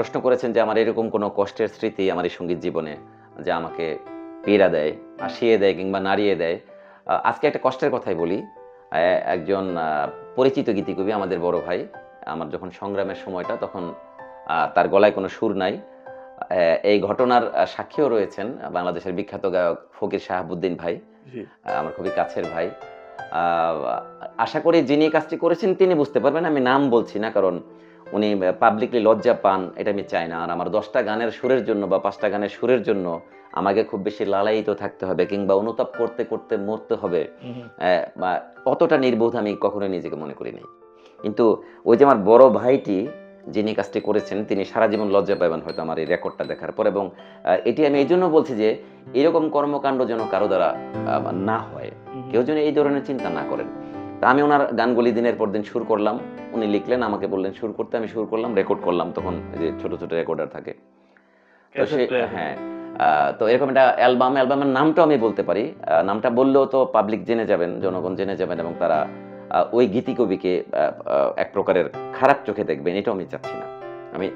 প্রশ্ন করেছেন যে আমার এরকম কোনো কষ্টের স্মৃতি আমার এই সঙ্গীত জীবনে যা আমাকে পীড়া দেয়, হাসিয়ে দেয় কিংবা নাড়িয়ে দেয়। আজকে একটা কষ্টের কথাই বলি। একজন পরিচিত গীতিকবি আমাদের বড় ভাই, আমার যখন সংগ্রামের সময়টা তখন তার গলায় কোনো সুর নাই। এই ঘটনার সাক্ষীও রয়েছেন বাংলাদেশের বিখ্যাত গায়ক ফকির শাহাবুদ্দিন ভাই, জি। আমার খুবই কাছের ভাই। আ আশা করি যিনি এই কাজটি করেছেন তিনি বুঝতে পারবেন। আমি নাম বলছি না কারণ উনি পাবলিকলি লজ্জা পান এটা আমি চাই না। আর আমার ১০ টা গানের সুরের জন্য বা ৫ টা গানের সুরের জন্য আমাকে খুব বেশি লালায়িত থাকতে হবে কিংবা অনুতাপ করতে, করতে মরতে হবে। হুম, হুম। বা অতটা নির্বোধ আমি কখনোই নিজেকে মনে করি নাই। কিন্তু ওই যে আমার বড় ভাইটি যিনি কাজটি করেছেন তিনি সারা জীবন লজ্জা পাবেন হয়তো আমার এই রেকর্ডটা দেখার পর। এবং এটি আমি এইজন্য বলছি যে এরকম কর্মকাণ্ড যেন কারো দ্বারা না হয়। হুম, কেউ হুম। যেন এই ধরনের চিন্তা না করেন। তা আমি ওনার গানগুলি দিনের পর দিন সুর করলাম। উনি লিখলেন, আমাকে বললেন সুর করতে। আমি সুর করলাম, রেকর্ড করলাম। তখন এই যে ছোট, ছোট রেকর্ডার থাকে। তো ক্যাসেট প্লেয়ার। হ্যাঁ, তো এরকম একটা অ্যালবামের নামটাও আমি বলতে পারি। নামটা বললেও তো পাবলিক জেনে যাবেন, জনগণ জেনে যাবেন এবং তারা ওই গীতিকবিকে আ আ এক প্রকারের খারাপ চোখে দেখবেন, এটাও আমি চাচ্ছি না।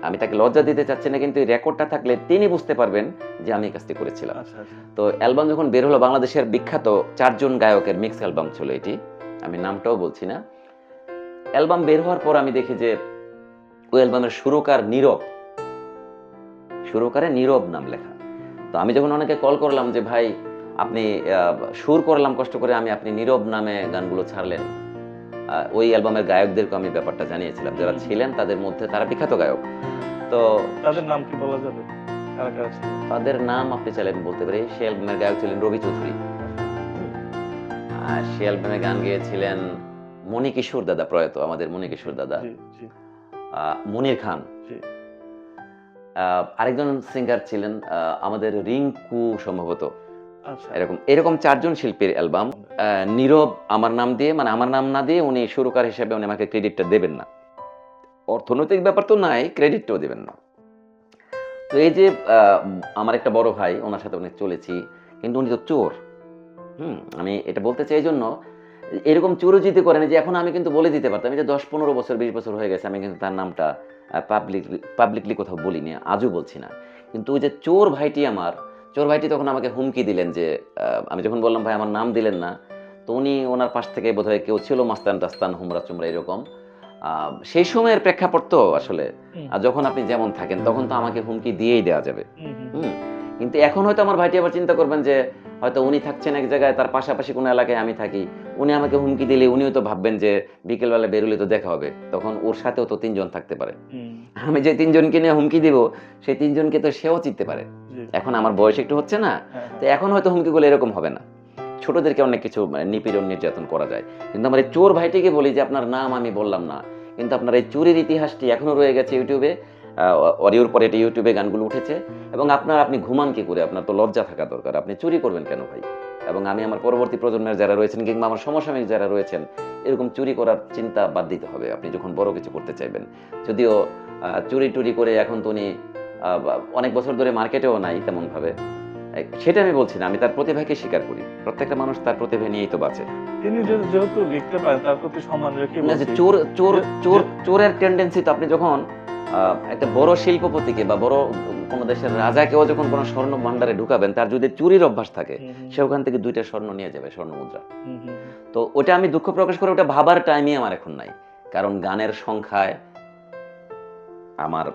আমি তাকে লজ্জা দিতে চাচ্ছি না, কিন্তু এই রেকর্ডটা থাকলে তিনি বুঝতে পারবেন যে আমি এই কাজটি করেছিলাম। আচ্ছা, আচ্ছা। তো অ্যালবাম যখন বের হলো, বাংলাদেশের বিখ্যাত ৪ জন গায়কের মিক্স অ্যালবাম ছিল এটি। আমি নামটাও বলছি না। অ্যালবাম বের হওয়ার পর আমি দেখি যে ওই অ্যালবামের সুরকার নীরব। সুরকারে নীরব নাম লেখা। তো আমি যখন ওনাকে কল করলাম যে, "ভাই আপনি আ সুর করলাম কষ্ট করে আমি, আপনি নীরব নামে গানগুলো ছাড়লেন।" ওই অ্যালবামের গায়কদেরকে আমি ব্যাপারটা জানিয়েছিলাম। যারা হুম, হুম। ছিলেন তাদের মধ্যে তারা বিখ্যাত গায়ক। তো তাদের নাম কি বলা যাবে? কারা, কারা ছিল? তাদের নাম আপনি চাইলে আমি বলতে পারি। সেই অ্যালবামের গায়ক ছিলেন রবি চৌধুরী। আচ্ছা। হুম? সেই অ্যালবামে গান গেয়েছিলেন মণিকিশোর দাদা, প্রয়াত আমাদের মণিকিশোর দাদা। জি, জি, আ মনির খান। জি। আ আরেকজন সিঙ্গার ছিলেন আমাদের রিংকু সম্ভবত। আচ্ছা। এরকম ৪ জন শিল্পীর অ্যালবাম। আ নীরব আমার নাম দিয়ে, মানে আমার নাম না দিয়ে উনি সুরকার হিসেবে উনি আমাকে ক্রেডিটটা দেবেন না। অর্থনৈতিক ব্যাপার তো নাই, ক্রেডিটটাও দিবেন না। তো এই যে আ আমার একটা বড় ভাই, উনার সাথে অনেক চলেছি। কিন্তু উনি তো চোর। হুম? আমি এটা বলতে চাই এজন্য, এরকম চুরো যদি করেন যে এখন আমি কিন্তু বলে দিতে পারতাম। এই যে ১০-১৫ বছর ২০ বছর হয়ে গেছে আমি কিন্তু তার নামটা পাবলিকলি কোথাও বলিনি। আজও বলছি না। কিন্তু ওই যে চোর ভাইটি তখন আমাকে হুমকি দিলেন যে আমি যখন বললাম, "ভাই আমার নাম দিলেন না।" তো উনি ওনার পাশ থেকে বোধহয় কেউ ছিল মাস্তান-টাস্তান, হুমড়া-চুমড়া এরকম। আ সেই সময়ের প্রেক্ষাপট তো আসলে। হুম, যখন আপনি যেমন থাকেন তখন তো আমাকে হুমকি দিয়েই দেয়া যাবে। হুম, হুম, হুম। হুম? কিন্তু এখন হয়তো আমার ভাইটি আবার চিন্তা করবেন যে হয়তো উনি থাকছেন এক জায়গায়, তার পাশাপাশি কোনো এলাকায় আমি থাকি। উনি আমাকে হুমকি দিলে উনিও তো ভাববেন যে বিকেলবেলা বেরোলে তো দেখা হবে। তখন ওর সাথেও তো ৩ জন থাকতে পারে। হুম, আমি যে ৩ জনকে নিয়ে হুমকি দিব, সেই ৩ জনকে তো সেও চিনতে পারে। জি। এখন আমার বয়স একটু হচ্ছে না? হ্যাঁ, তো হ্যাঁ। এখন হয়তো হুমকিগুলো এরকম হবে না। ছোটদেরকে অনেক কিছু নিপীড়ন নির্যাতন করা যায়। কিন্তু আমার এই চোর ভাইটিকে বলি যে আপনার নাম আমি বললাম না। কিন্তু আপনার এই চুরির ইতিহাসটি এখনো রয়ে গেছে ইউটিউবে। অডিওর পরে এটি ইউটিউবে গানগুলো উঠেছে। এবং আপনি ঘুমান কি করে? আপনার তো লজ্জা থাকা দরকার। আপনি চুরি করবেন কেন ভাই? এবং আমি আমার পরবর্তী প্রজন্মের যারা রয়েছেন কিংবা আমার সমসাময়িক যারা রয়েছেন, এরকম চুরি করার চিন্তা বাদ দিতে হবে আপনি যখন বড় কিছু করতে চাইবেন। যদিও চুরি-টুরি করে এখন তো উনি অনেক বছর ধরে মার্কেটেও নাই তেমনভাবে। সেটা আমি বলছি না। আমি তার প্রতিভাকে স্বীকার করি। প্রত্যেকটা মানুষ তার প্রতিভা নিয়েই তো বাঁচে। তিনি যেহেতু লিখতে পারেন তার প্রতি সম্মান রেখেই না যে বলছি। চোর চোর যে চোর যে চোরের টেনডেন্সি তো আপনি যখন আ একটা বড় শিল্পপতিকে বা বড় কোন দেশের রাজাকেও যখন কোন স্বর্ণ ভান্ডারে ঢুকাবেন, তার যদি চুরির অভ্যাস থাকে, হুম, হুম, সে ওখান থেকে ২ টা স্বর্ণ নিয়ে যাবে, স্বর্ণ মুদ্রা। হুম, হুম, হুম। তো ওটা আমি দুঃখ প্রকাশ করে ওটা ভাবার টাইমই আমার এখন নাই। কারণ গানের সংখ্যায়, আমার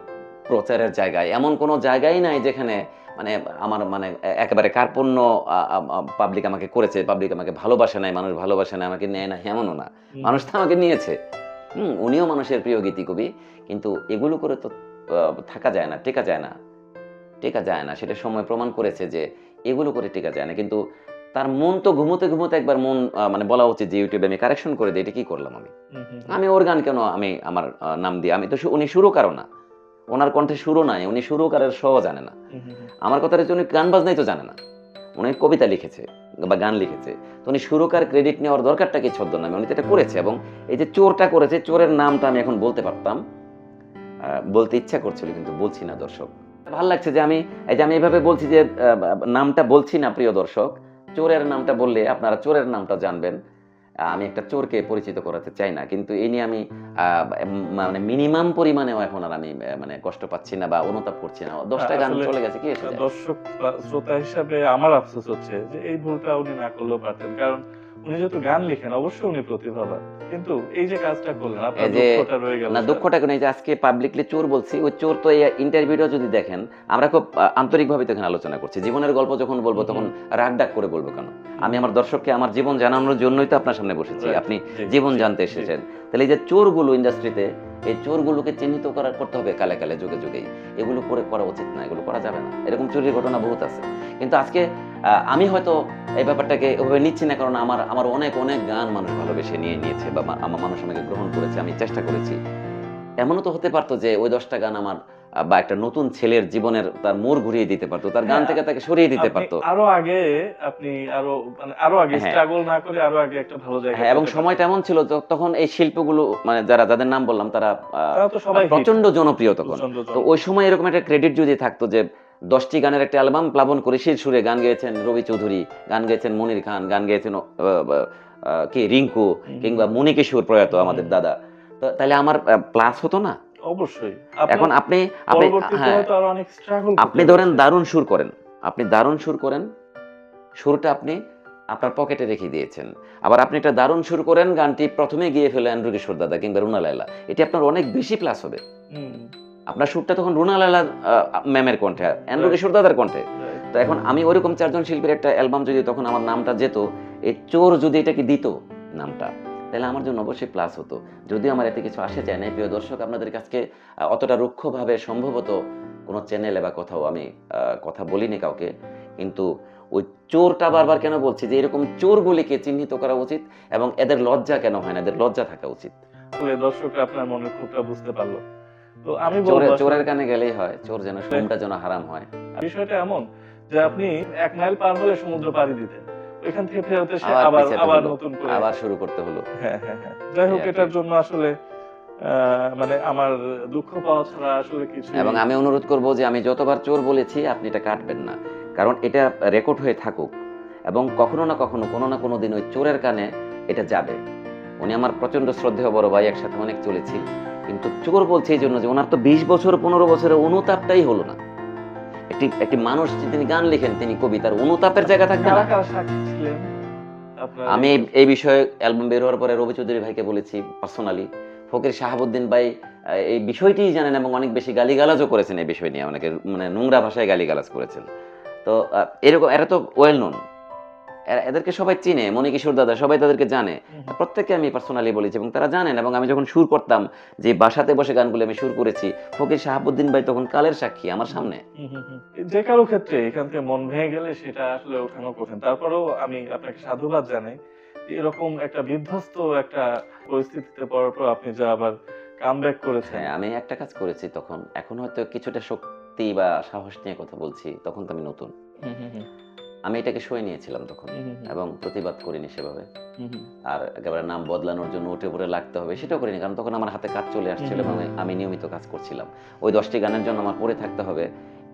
প্রচারের জায়গায় এমন কোন জায়গাই নাই যেখানে মানে আমার মানে একেবারে কার্পণ্য আ আ আ পাবলিক আমাকে করেছে, পাবলিক আমাকে ভালোবাসে নাই, মানুষ ভালোবাসে না, আমাকে নেয় না, এমনও না। হুম, মানুষ হুম। তো আমাকে নিয়েছে। উনিও মানুষের প্রিয় গীতিকবি। কিন্তু এগুলো করে তো আ থাকা যায় না, টেকা যায় না। টেকা যায় না। সেটা সময় প্রমাণ করেছে যে এগুলো করে টেকা যায় না। কিন্তু তার মন তো ঘুমোতে, ঘুমোতে একবার মন মানে বলা উচিত যে YouTube এ আমি কারেকশন করে দেই। এটা কি করলাম আমি? হুম, হুম, হুম। আমি ওর গান কেন আমি আমার নাম দিয়ে, আমি তো উনি সুরকারও না। উনার কণ্ঠে সুরও নাই। উনি সুরকারের স ও জানে না। হুম, হুম, হুম। আমার কথা হচ্ছে উনি গান বাজনাই তো জানে না। উনি কবিতা লিখেছে বা গান লিখেছে। তো উনি সুরকার ক্রেডিট নেওয়ার দরকারটা কি ছদ্মনামে? উনি তো এটা করেছে এবং এই যে চোরটা করেছে, চোরের নামটা আমি এখন বলতে পারতাম। বলতে ইচ্ছা করছিল কিন্তু বলছি না দর্শক। ভাল লাগছে যে আমি এভাবে বলছি যে নামটা বলছি না প্রিয় দর্শক। চোরের নামটা বললে আপনারা চোরের নামটা জানবেন। আমি একটা চোরকে পরিচিত করাতে চাই না, কিন্তু এই নিয়ে আমি মানে মিনিমাম পরিমাণেও এখন আর আমি মানে কষ্ট পাচ্ছি না বা অনুতাপ করছি না। 10টা গান আসলে চলে গেছে, কি এসে যায়? দর্শক বা শ্রোতা হিসাবে আমার আফসোস হচ্ছে যে এই ভুলটা উনি না করলেও পারতেন, কারণ উনি যেহেতু গান লিখেন অবশ্যই উনি প্রতিভাবান, কিন্তু এই যে কাজটা করলেন আপনার এই যে দুঃখটা রয়ে গেল না, স্যার। দুঃখটা কেন, এই যে আজকে পাবলিকলি চোর বলছি, ওই চোর তো এই ইন্টারভিউটা যদি দেখেন, আমরা খুব আন্তরিকভাবে তখন আলোচনা করছি। জীবনের গল্প যখন বলবো তখন রাগ ডাক করে বলবো কেন? আমি আমার দর্শককে আমার জীবন জানানোর জন্যই তো আপনার সামনে বসেছি। Right, আপনি জি, জীবন জি, জানতে জি। এসেছেন। তাহলে এই যে চোরগুলো ইন্ডাস্ট্রিতে, এই চোরগুলোকে চিহ্নিত করতে হবে কালে কালে, যুগে যুগেই। এগুলো করা উচিত না, এগুলো করা যাবে না। এরকম চুরির ঘটনা বহুত আছে। কিন্তু আজকে আমি হয়তো এই ব্যাপারটাকে ওভাবে নিচ্ছি না, কারণ আমার আমার অনেক অনেক গান মানুষ ভালোবেসে নিয়েছে বা আমার মানুষ আমাকে গ্রহণ করেছে, আমি চেষ্টা করেছি। এমনও তো হতে পারতো যে ওই 10টা গান আমার বা একটা নতুন ছেলের জীবনের তার মোড় ঘুরিয়ে দিতে পারতো, তার গান হ্যাঁ, থেকে তাকে সরিয়ে দিতে আপনি পারতো। আরো আগে আপনি আরো মানে আরো আগে হ্যাঁ, স্ট্রাগল না করে আরো আগে একটা ভালো জায়গায় হ্যাঁ, এবং পেতে সময়টা পারতেন। এমন ছিল তখন এই শিল্পগুলো মানে যাদের নাম বললাম তারা তারা তো সবাই হিট, প্রচন্ড জনপ্রিয় তখন। প্রচন্ড তো জনপ্রিয়। ওই সময় এরকম একটা ক্রেডিট যদি থাকতো যে 10টি গানের একটা অ্যালবাম, প্লাবন করিশির সুরে গান গেয়েছেন রবি চৌধুরী, গান গেয়েছেন মনির খান, গান গেয়েছেন কে রিংকু, কিংবা মণিকিশোর প্রয়াত আমাদের দাদা। তো তাহলে আমার প্লাস হতো না? অবশ্যই আপনার এখন আপনি আপনি পরবর্তীতে হ্যাঁ, হয়তো আরো অনেক স্ট্রাগল আপনি করতে ধরেন হয়েছে। দারুণ সুর করেন। আপনি দারুণ সুর করেন। সুরটা আপনি আপনার পকেটে রেখে দিয়েছেন। আবার আপনি একটা দারুণ সুর করেন, গানটি ১ম এ গেয়ে ফেলে এন্ড্রু কিশোর দাদা কিংবা রুনা লায়লা। এটি আপনার অনেক বেশি প্লাস হবে। হুম, আপনার সুরটা তখন রুনা লায়লা ম্যামের কণ্ঠে, এন্ড্রু রাইট, কিশোর দাদার কণ্ঠে। রাইট। তো এখন আমি ওরকম ৪ জন শিল্পীর একটা অ্যালবাম যদি তখন আমার নামটা যেত, এই চোর যদি এটাকে দিত নামটা, তাহলে আমার জন্য অবশ্যই প্লাস হতো। যদিও আমার এতে কিছু আসে যায় নাই। প্রিয় দর্শক, আপনাদের কাছে অতটা রুক্ষভাবে সম্ভবত কোনো চ্যানেলে বা কোথাও আমি কথা বলিনি কাউকে। কিন্তু ওই চোরটা বারবার কেন বলছি, যে এরকম চোরগুলিকে চিহ্নিত করা উচিত এবং এদের লজ্জা কেন হয় না? এদের লজ্জা থাকা উচিত। আসলে দর্শকরা আপনার মনের ক্ষোভটা বুঝতে পারলো। তো আমি বলবো চোরের আসলে কানে গেলেই হয়, চোর যেন ঘুমটা যেন হারাম হয়। বিষয়টা এমন যে আপনি ১ মাইল পার হলে সমুদ্র পাড়ি দিতেন। ওইখান থেকে ফেরত এসে আবার আবার পিছাতে আবার হলো, নতুন করে আবার শুরু করতে হলো। হ্যাঁ, হ্যাঁ, হ্যাঁ। যাই এই হোক, আর কি। এটার জন্য আসলে মানে আমার দুঃখ পাওয়া ছাড়া আসলে কিছুই এবং আমি অনুরোধ করব যে আমি যতবার চোর বলেছি আপনি এটা কাটবেন না। কারণ এটা রেকর্ড হয়ে থাকুক এবং কখনো না কখনো কোনো না কোনো দিন ওই চোরের কানে এটা যাবে। উনি আমার প্রচন্ড শ্রদ্ধেয় বড় ভাই, একসাথে অনেক চলেছি। কিন্তু চোর বলছে এই জন্য যে ওনার তো ২০ বছর ১৫ বছরের অনুতাপটাই হলো না। একটি একটি মানুষ যে তিনি গান লিখেন, তিনি কবি, তার অনুতাপের জায়গা থাকবে কারা, না? কারা সাক্ষী ছিলেন আপনার আমি এই বিষয়ে অ্যালবাম বের হওয়ার পরে রবি চৌধুরী ভাইকে বলেছি পার্সোনালি। ফকির শাহাবুদ্দিন ভাই এই বিষয়টিই জানেন এবং অনেক বেশি গালিগালাজও করেছেন এই বিষয় নিয়ে। অনেকে মানে নোংরা ভাষায় গালিগালাজ করেছেন। তো এরকম এরা তো ওয়েল নোন। এদেরকে সবাই চিনে, মণিকিশোর দাদা সবাই তাদেরকে জানে। হুম, হুম, প্রত্যেককে আমি পার্সোনালি বলেছি এবং তারা জানেন। এবং আমি যখন সুর করতাম, যে বাসাতে বসে গানগুলো আমি সুর করেছি, ফকির শাহাবুদ্দিন ভাই তখন কালের সাক্ষী আমার সামনে। হুম, হুম, হুম। যে কারো ক্ষেত্রে এখান থেকে মন ভেঙে গেলে সেটা আসলে ওঠানো কঠিন। তারপরেও আমি আপনাকে সাধুবাদ জানাই। যে এরকম একটা বিধ্বস্ত একটা পরিস্থিতিতে পড়ার পর আপনি যে আবার কামব্যাক করেছেন। হ্যাঁ, আমি একটা কাজ করেছি তখন। এখন হয়তো কিছুটা শক্তি বা সাহস নিয়ে কথা বলছি। তখন তো আমি নতুন। হুম, হুম, হুম, আমি এটাকে সয়ে নিয়েছিলাম তখন হুম, হুম, হুম, এবং প্রতিবাদ করিনি সেভাবে। হুম, হুম, আর একেবারে নাম বদলানোর জন্য উঠে পড়ে লাগতে হবে সেটাও করিনি। কারণ তখন আমার হাতে কাজ চলে আসছিল এবং আমি নিয়মিত কাজ করছিলাম। ওই ১০টি গানের জন্য আমার পড়ে থাকতে হবে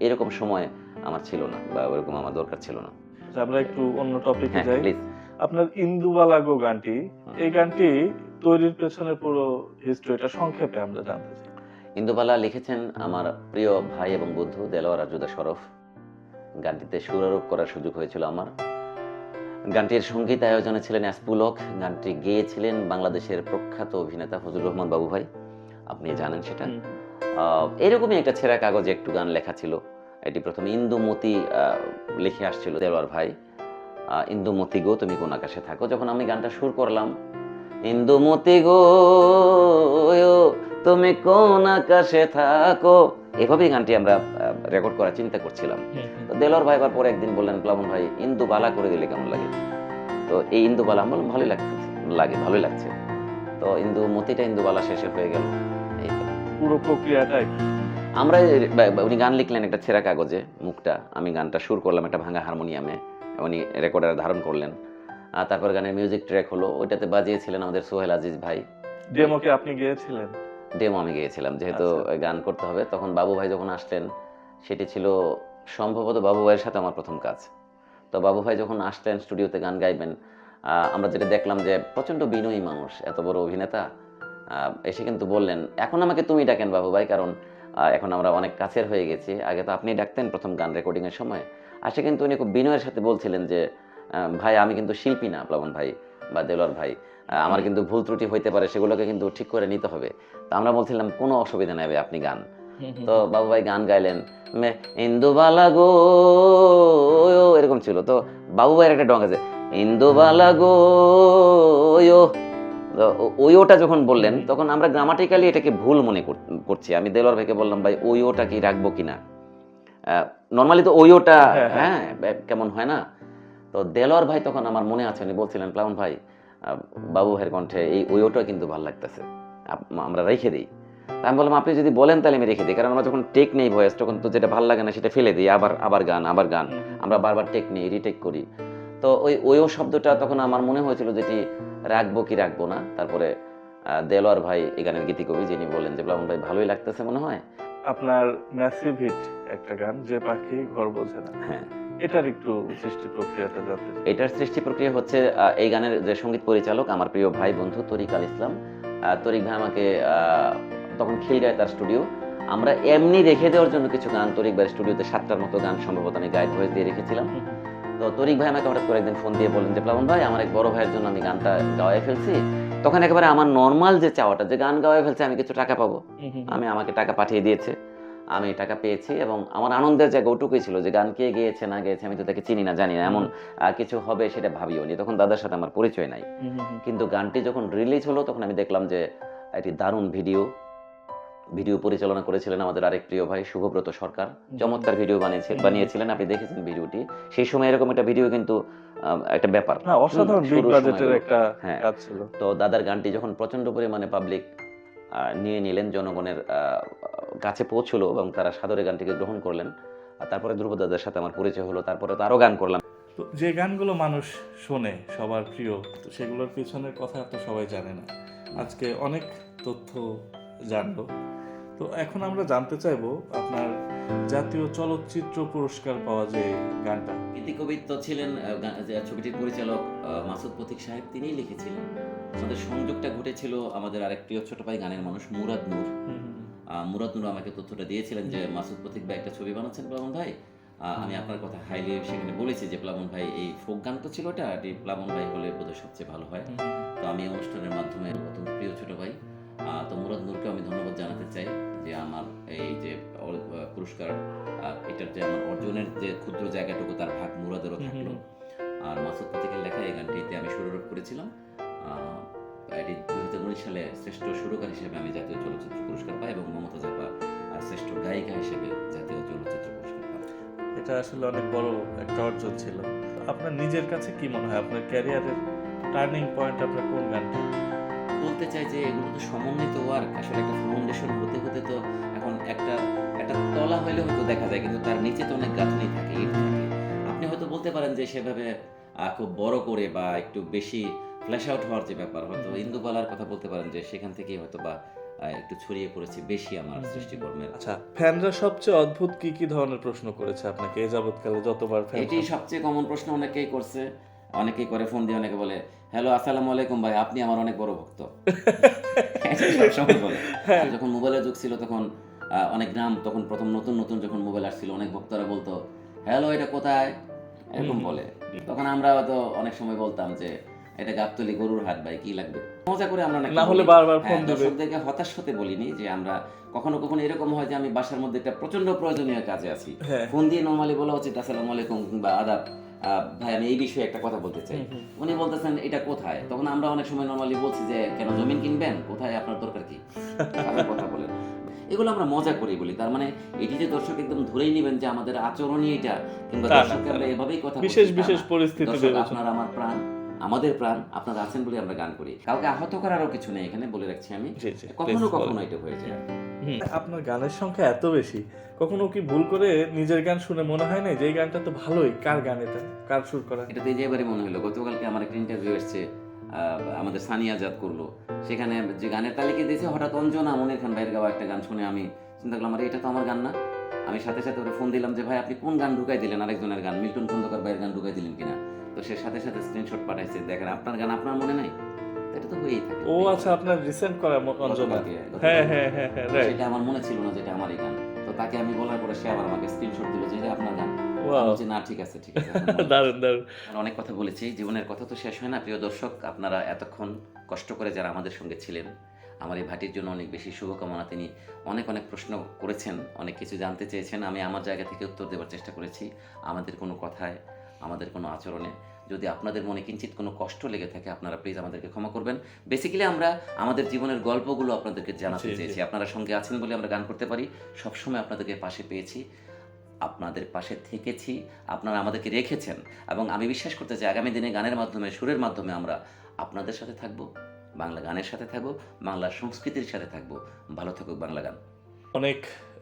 এরকম সময় আমার ছিল না বা ওরকম আমার দরকার ছিল না। আচ্ছা, আমরা একটু অন্য টপিকে হ্যাঁ, যাই। প্লিজ। আপনার ইন্দুবালা গো গানটি, এই গানটি তৈরির পেছনে পুরো হিস্ট্রিটা সংক্ষেপে আমরা জানতে চাই। ইন্দুবালা লিখেছেন আমার প্রিয় ভাই এবং বন্ধু দেলোয়ার রাজুদা শরফ। গানটিতে সুরারোপ করার সুযোগ হয়েছিল আমার। গানটির সঙ্গীত আয়োজনে ছিলেন এসপুলক। গানটি গেয়েছিলেন বাংলাদেশের প্রখ্যাত অভিনেতা ফজলুর রহমান বাবু ভাই। আপনি জানেন সেটা। হুম, এরকমই একটা ছেঁড়া কাগজে একটু গান লেখা ছিল। এটি প্রথমে ইন্দুমতি লিখে আসছিল দেলোয়ার ভাই। ইন্দুমতি গো তুমি কোন আকাশে থাকো। যখন আমি গানটা সুর করলাম, ইন্দুমতি গো তুমি কোন আকাশে থাকো, এভাবেই গানটি আমরা রেকর্ড করার চিন্তা করছিলাম। হুম, হুম। তো দেলোয়ার ভাই আবার পরে একদিন বললেন, প্লাবন ভাই ইন্দুবালা করে দিলে কেমন লাগে? তো এই ইন্দুবালা আমি বললাম ভালোই ভালোই লাগছে। তো ইন্দুমতিটা ইন্দুবালা শেষে হয়ে গেল। এই তো। পুরো প্রক্রিয়াটাই। আমরা উনি গান লিখলেন একটা ছেঁড়া কাগজে মুখটা। আমি গানটা সুর করলাম একটা ভাঙা হারমোনিয়ামে। উনি রেকর্ডারে ধারণ করলেন। তারপর গানের মিউজিক ট্র্যাক হলো। ওইটাতে বাজিয়েছিলেন আমাদের সোহেল আজিজ ভাই। ডেমো কি আপনি গেয়েছিলেন? ডেমো আমি গেয়েছিলাম। যেহেতু আচ্ছা। গান করতে হবে, তখন বাবু ভাই যখন আসলেন, সেটি ছিল সম্ভবত বাবু ভাইয়ের সাথে আমার ১ম কাজ। তো বাবু ভাই যখন আসলেন স্টুডিওতে গান গাইবেন, আমরা যেটা দেখলাম যে প্রচণ্ড বিনয়ী মানুষ, এত বড় অভিনেতা এসে কিন্তু বললেন, এখন আমাকে তুমি ডাকেন বাবু ভাই, কারণ এখন আমরা অনেক কাছের হয়ে গেছি, আগে তো আপনি ডাকতেন প্রথম গান রেকর্ডিংয়ের সময়। আসে কিন্তু উনি খুব বিনয়ের সাথে বলছিলেন যে ভাই আমি কিন্তু শিল্পী না, প্লাবন ভাই বা দেলোয়ার ভাই, আমার কিন্তু ভুল ত্রুটি হইতে পারে, সেগুলোকে কিন্তু ঠিক করে নিতে হবে। তো আমরা বলছিলাম কোনো অসুবিধা নেই ভাই, আপনি গান। তো বাবু ভাই গান গাইলেন, ইন্দুবালা গো, এরকম ছিল। তো বাবু ভাইয়ের একটা ডং আছে, ইন্দুবালা গো, ওটা যখন বললেন তখন আমরা গ্রামাটিক্যালি এটাকে ভুল মনে করছি। আমি দেলোয়ার ভাইকে বললাম, ভাই ওটা কি রাখবো কিনা, নর্মালি তো ওটা হ্যাঁ কেমন হয় না। তো দেলোয়ার ভাই তখন আমার মনে আছে উনি বলছিলেন, প্লাবন ভাই বাবু ভাইয়ের কণ্ঠে এই ওটা কিন্তু ভালো লাগতেছে, আমরা রেখে দিই। আমি বললাম আপনি যদি বলেন তাহলে আমি রেখে দিই, কারণ আমরা যখন টেক নেই ভয়েস তখন তো যেটা ভালো লাগে না সেটা ফেলে দিই, আবার গান আমরা বারবার টেক নেই, রিটেক করি। তো ওই শব্দটা তখন আমার মনে হয়েছিল যেটি রাখবো কি রাখবো না। তারপরে দেলোয়ার ভাই এই গানের গীতিকবি, যিনি বললেন যে প্লাবন ভাই ভালোই লাগতেছে মনে হয়। আপনার ম্যাসিভ হিট একটা গান, যে পাখি ঘর বোঝে না, হ্যাঁ, এটার একটু সৃষ্টি প্রক্রিয়াটা জানতে চাই। এটার সৃষ্টি প্রক্রিয়া হচ্ছে এই গানের যে সঙ্গীত পরিচালক আমার প্রিয় ভাই বন্ধু তরিক আল ইসলাম। তরিক ভাই আমাকে তখন খিলগাঁয় তার স্টুডিও, আমরা এমনি রেখে দেওয়ার জন্য কিছু গান তরিক ভাইয়ের স্টুডিওতে 7টার মতো গান সম্ভবত আমি গাইড ভয়েস দিয়ে রেখেছিলাম। তো তরিক ভাই আমাকে হঠাৎ করে একদিন ফোন দিয়ে বললেন যে প্লাবন ভাই আমার এক বড় ভাইয়ের জন্য আমি গানটা গাওয়াই ফেলছি। তখন একেবারে আমার নর্মাল যে চাওয়াটা যে গান গাওয়াই ফেলছে আমি কিছু টাকা পাবো, আমাকে টাকা পাঠিয়ে দিয়েছে, আমি টাকা পেয়েছি এবং আমার আনন্দের জায়গা ওটুকুই ছিল যে গান কে গেয়েছে না গেয়েছে আমি তো তাকে চিনি না জানি না, এমন কিছু হবে সেটা ভাবিও নি, তখন দাদার সাথে আমার পরিচয় নাই। কিন্তু গানটি যখন রিলিজ হলো তখন আমি দেখলাম যে একটি দারুণ ভিডিও পরিচালনা করেছিলেন আমাদের আরেক প্রিয় ভাই শুভব্রত সরকার, চমৎকার ভিডিও বানিয়েছিলেন, আপনি দেখেছেন ভিডিওটি। সেই সময় এরকম একটা ভিডিও কিন্তু একটা ব্যাপার, অসাধারণ বিগ বাজেটের একটা কাজ ছিল। তো দাদার গানটি যখন প্রচন্ড পরিমাণে পাবলিক নিয়ে নিলেন, জনগণের কাছে পৌঁছলো এবং তারা সাদরে গানটিকে গ্রহণ করলেন। আর তারপরে ধ্রুব দাদার সাথে আমার পরিচয় হলো, তারপরে তো আরো গান করলাম। তো যে গানগুলো মানুষ শোনে সবার প্রিয়, তো সেগুলোর পিছনের কথা তো সবাই জানে না, আজকে অনেক তথ্য জানলো। তো এখন আমরা জানতে চাইবো আপনার জাতীয় চলচ্চিত্র পুরস্কার পাওয়া যে গানটা। গীতিকবি তো ছিলেন ছবিটির পরিচালক মাসুদ পথিক সাহেব, তিনিই লিখেছিলেন। আমাদের সংযোগটা ঘটেছিল আমাদের আরেক প্রিয় ছোট ভাই গানের মানুষ মুরাদ নূর। মুরাদ নূর আমাকে তথ্যটা দিয়েছিলেন যে মাসুদ পথিক ভাই একটা ছবি বানাচ্ছেন প্লাবন ভাই, আমি আপনার কথা হাইলি সেখানে বলেছি যে প্লাবন ভাই এই ফোক গান তো ছিল এটা, প্লাবন ভাই হলে বোধহয় সবচেয়ে ভালো হয়। তো আমি অনুষ্ঠানের মাধ্যমে অত্যন্ত প্রিয় ছোট ভাই, তো মুরাদ নূরকে আমি ধন্যবাদ জানাতে চাই যে আমার এই যে পুরস্কার, এটার যে আমার অর্জনের যে ক্ষুদ্র জায়গাটুকু তার ভাগ মুরাদেরও থাকলো। আর মাসুদ পথিকের লেখা এই গানটিতে আমি সুরারোপ করেছিলাম। এটি 2019 সালে শ্রেষ্ঠ সুরকার হিসেবে আমি জাতীয় চলচ্চিত্র পুরস্কার পাই এবং মমতাজ আপা শ্রেষ্ঠ গায়িকা হিসেবে জাতীয় চলচ্চিত্র পুরস্কার পাই। এটা আসলে অনেক বড় একটা অর্জন ছিল। আপনার নিজের কাছে কি মনে হয় আপনার ক্যারিয়ারের টার্নিং পয়েন্ট আপনার কোন গানটা? বলতে চাই যে এগুলো তো সমন্বিত ওয়ার্ক, আসলে একটা ফাউন্ডেশন হতে হতে তো এখন একটা তলা হইলে হয়তো দেখা যায়, কিন্তু তার নিচে তো অনেক গাঁথনি থাকে, ইট থাকে। আপনি হয়তো বলতে পারেন যে সেভাবে খুব বড় করে বা একটু বেশি ফ্ল্যাশ আউট হওয়ার যে ব্যাপার, হয়তো ইন্দুবালার কথা বলতে পারেন যে সেখান থেকেই হয়তো বা একটু ছড়িয়ে পড়েছে বেশি আমার সৃষ্টিকর্মের। আচ্ছা, ফ্যানরা সবচেয়ে অদ্ভুত কি ধরনের প্রশ্ন করেছে আপনাকে এই যাবৎকালে যতবার ফ্যান? এটি সবচেয়ে কমন প্রশ্ন অনেকেই করছে, অনেকেই করে ফোন দিয়ে অনেকে বলে, হ্যালো আসসালামু আলাইকুম ভাই, আপনি আমার অনেক বড় ভক্ত। সবসময় বলে। যখন মোবাইলের যুগ ছিল তখন অনেক গ্রাম, তখন প্রথম নতুন যখন মোবাইল আসছিল অনেক ভক্তরা বলতো হ্যালো এটা কোথায়, এরকম বলে। তখন আমরা হয়তো অনেক সময় বলতাম যে এটা গাবতলী গরুর হাট ভাই, কি লাগবে, মজা করে আমরা না হলে বারবার ফোন দিবে। দর্শকদেরকে হতাশ হতে বলিনি, যে আমরা কখনো এরকম হয় যে আমি বাসার মধ্যে একটা প্রচন্ড প্রয়োজনীয় কাজে আছি, ফোন দিয়ে নরমালি বলা উচিত আসসালামু আলাইকুম কিংবা আদাব ভাই আমি এই বিষয়ে একটা কথা বলতে চাই, উনি বলতেছেন এটা কোথায়, তখন আমরা অনেক সময় নরমালি বলছি যে কেন জমিন কিনবেন, কোথায় আপনার দরকার কি, কথা বলেন। এগুলো আমরা মজা করি বলি, তার মানে এটি যে দর্শক একদম ধরেই নেবেন যে আমাদের আচরণই এটা, কিংবা দর্শককে আমরা এভাবেই কথা বিশেষ পরিস্থিতিতে আপনার আমার প্রাণ, আমাদের প্রাণ আপনারা আছেন বলে আমরা গান করি, কাউকে আহত করারও কিছু নেই এখানে, বলে রাখছি আমি। কখনো এটা হয়ে যায়। আপনার গানের সংখ্যা এত বেশি, কখনো কি ভুল করে নিজের গান শুনে মনে হয় না যে এই গানটা তো ভালোই, কার গান এটা, কার সুর করা? এটা তো এবারে মনে হলো, গতকালকে আমার একটা ইন্টারভিউ এসছে, আমাদের সানিয়া আজাদ করলো, সেখানে যে গানের তালিকা দিয়েছে হঠাৎ অঞ্জনা মনির খান ভাইয়ের গাওয়া একটা গান শুনে আমি চিন্তা করলাম এটা তো আমার গান না। আমি সাথে সাথে ওরা ফোন দিলাম যে ভাই আপনি কোন গান ঢুকাই দিলেন, আরেকজনের গান, মিল্টন খন্দকার ভাইয়ের গান ঢুকাই দিলেন কিনা। তো সে সাথে সাথে স্ক্রিনশট পাঠাইছে, দেখেন আপনার গান আপনার মনে নাই, এটা তো হয়েই থাকে। ও আচ্ছা, আপনার রিসেন্ট করা অঞ্জনা। গতকালকে। হ্যাঁ হ্যাঁ হ্যাঁ হ্যাঁ, রাইট। সেটা আমার মনে ছিল না যেটা আমারই গান। তো তাকে আমি বলার পরে সে আবার আমাকে স্ক্রিনশট দিল যে এটা আপনার গান। আমি ওয়াও, বলছি, না ঠিক আছে ঠিক আছে। এখন মনে দারুণ দারুণ। আমরা অনেক কথা বলেছি, জীবনের কথা তো শেষ হয় না। প্রিয় দর্শক, আপনারা এতক্ষণ কষ্ট করে যারা আমাদের সঙ্গে ছিলেন, আমার এই ভাটির জন্য অনেক বেশি শুভকামনা। তিনি অনেক অনেক প্রশ্ন করেছেন, অনেক কিছু জানতে চেয়েছেন, আমি আমার জায়গা থেকে উত্তর দেওয়ার চেষ্টা করেছি। আমাদের কোনো কথায়, আমাদের কোনো আচরণে যদি আপনাদের মনে কিঞ্চিত কোনো কষ্ট লেগে থাকে, আপনারা প্লিজ আমাদেরকে ক্ষমা করবেন। বেসিক্যালি আমরা আমাদের জীবনের গল্পগুলো আপনাদেরকে জানাতে জি, জি। চেয়েছি। আপনারা সঙ্গে আছেন বলে আমরা গান করতে পারি। সবসময় আপনাদেরকে পাশে পেয়েছি, আপনাদের পাশে থেকেছি, আপনারা আমাদেরকে রেখেছেন, এবং আমি বিশ্বাস করতে চাই আগামী দিনে গানের মাধ্যমে, সুরের মাধ্যমে আমরা আপনাদের সাথে থাকব, বাংলা গানের সাথে থাকব, বাংলা সংস্কৃতির সাথে থাকব। ভালো থাকুক বাংলা গান। অনেক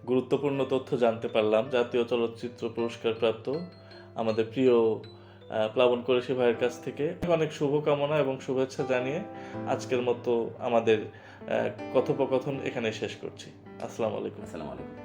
গুরুত্বপূর্ণ তথ্য জানতে পারলাম জাতীয় চলচ্চিত্র পুরস্কার প্রাপ্ত আমাদের প্রিয় প্লাবন কুরেশি ভাইয়ের কাছ থেকে। অনেক শুভকামনা এবং শুভেচ্ছা জানিয়ে আজকের মতো আমাদের কথোপকথন এখানে শেষ করছি। আসসালামু আলাইকুম। আসসালামু আলাইকুম।